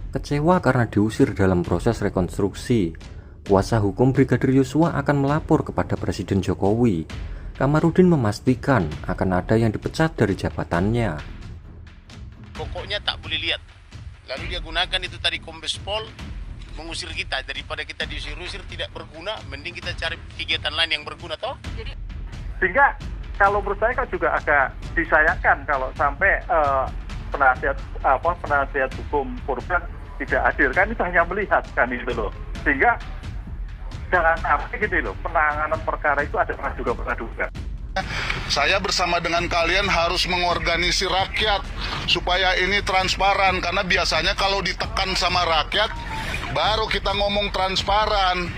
Kecewa karena diusir dalam proses rekonstruksi, kuasa hukum Brigadir Yosua akan melapor kepada Presiden Jokowi. Kamarudin memastikan akan ada yang dipecat dari jabatannya. Pokoknya tak boleh lihat. Lalu dia gunakan itu tadi Kombes Pol mengusir kita. Daripada kita diusir-usir tidak berguna, mending kita cari kegiatan lain yang berguna toh. Sehingga kalau menurut saya kan juga agak disayangkan kalau sampai penasihat hukum korban tidak hadir, kan itu hanya melihat kan itu loh. Sehingga jangan sampai gitu loh, penanganan perkara itu ada praduga. Saya bersama dengan kalian harus mengorganisir rakyat supaya ini transparan, karena biasanya kalau ditekan sama rakyat baru kita ngomong transparan.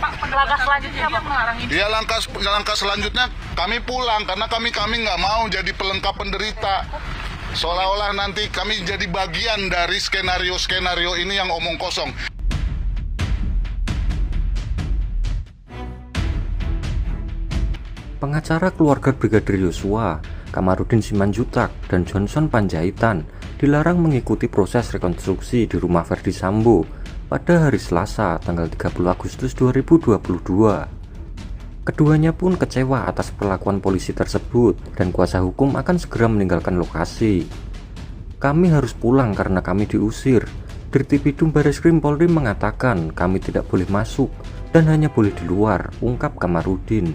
Pak, langkah selanjutnya apa mengarang ini? Ya, langkah selanjutnya kami pulang, karena kami nggak mau jadi pelengkap penderita. Seolah-olah nanti kami jadi bagian dari skenario ini yang omong kosong. Pengacara keluarga Brigadir Yosua, Kamarudin Simanjuntak dan Johnson Panjaitan dilarang mengikuti proses rekonstruksi di rumah Verdi Sambo pada hari Selasa tanggal 30 Agustus 2022. Keduanya pun kecewa atas perlakuan polisi tersebut dan kuasa hukum akan segera meninggalkan lokasi. Kami harus pulang karena kami diusir. Dirtipidum Bareskrim Polri mengatakan kami tidak boleh masuk dan hanya boleh di luar, ungkap Kamarudin.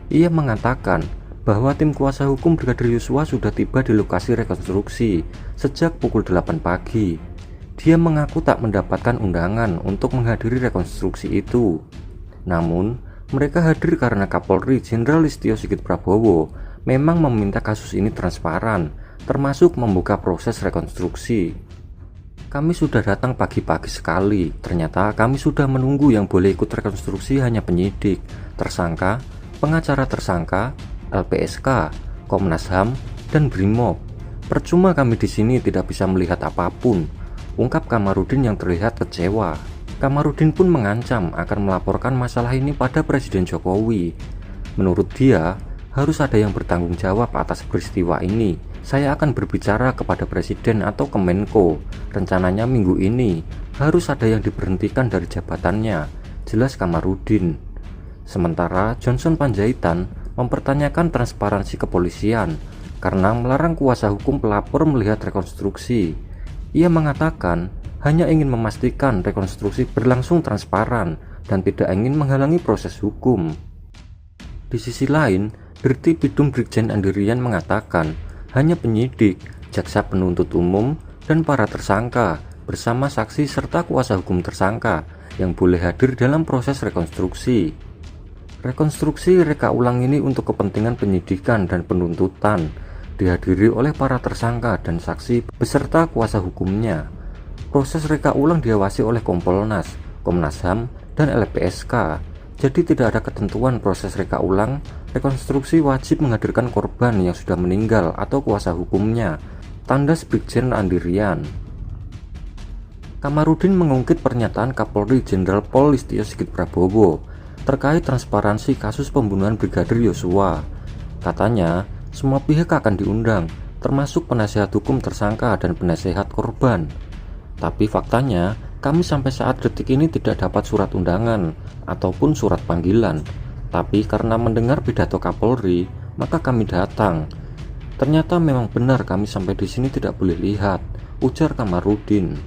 Ia mengatakan bahwa tim kuasa hukum Brigadir Yosua sudah tiba di lokasi rekonstruksi sejak pukul 8 pagi. Dia mengaku tak mendapatkan undangan untuk menghadiri rekonstruksi itu. Namun, mereka hadir karena Kapolri Jenderal Listio Sigit Prabowo memang meminta kasus ini transparan, termasuk membuka proses rekonstruksi. Kami sudah datang pagi-pagi sekali, ternyata kami sudah menunggu. Yang boleh ikut rekonstruksi hanya penyidik, tersangka, pengacara tersangka, LPSK, Komnas HAM, dan Brimob. Percuma kami di sini tidak bisa melihat apapun, ungkap Kamarudin yang terlihat kecewa. Kamarudin pun mengancam akan melaporkan masalah ini pada Presiden Jokowi. Menurut dia, harus ada yang bertanggung jawab atas peristiwa ini. Saya akan berbicara kepada Presiden atau Kemenko. Rencananya minggu ini harus ada yang diberhentikan dari jabatannya, jelas Kamarudin. Sementara Johnson Panjaitan mempertanyakan transparansi kepolisian karena melarang kuasa hukum pelapor melihat rekonstruksi. Ia mengatakan hanya ingin memastikan rekonstruksi berlangsung transparan dan tidak ingin menghalangi proses hukum. Di sisi lain, Dirtipidum Brigjen Andirian mengatakan hanya penyidik, jaksa penuntut umum, dan para tersangka bersama saksi serta kuasa hukum tersangka yang boleh hadir dalam proses rekonstruksi. Rekonstruksi reka ulang ini untuk kepentingan penyidikan dan penuntutan, dihadiri oleh para tersangka dan saksi beserta kuasa hukumnya. Proses reka ulang diawasi oleh Kompolnas, Komnas HAM, dan LPSK. Jadi tidak ada ketentuan proses reka ulang. Rekonstruksi wajib menghadirkan korban yang sudah meninggal atau kuasa hukumnya, tandas Brigjen Andirian. Kamarudin mengungkit pernyataan Kapolri Jenderal Pol Listio Sigit Prabowo terkait transparansi kasus pembunuhan Brigadir Yosua. Katanya, semua pihak akan diundang, termasuk penasihat hukum tersangka dan penasihat korban. Tapi faktanya, kami sampai saat detik ini tidak dapat surat undangan ataupun surat panggilan. Tapi karena mendengar pidato Kapolri, maka kami datang. Ternyata memang benar kami sampai di sini tidak boleh lihat, ujar Kamarudin.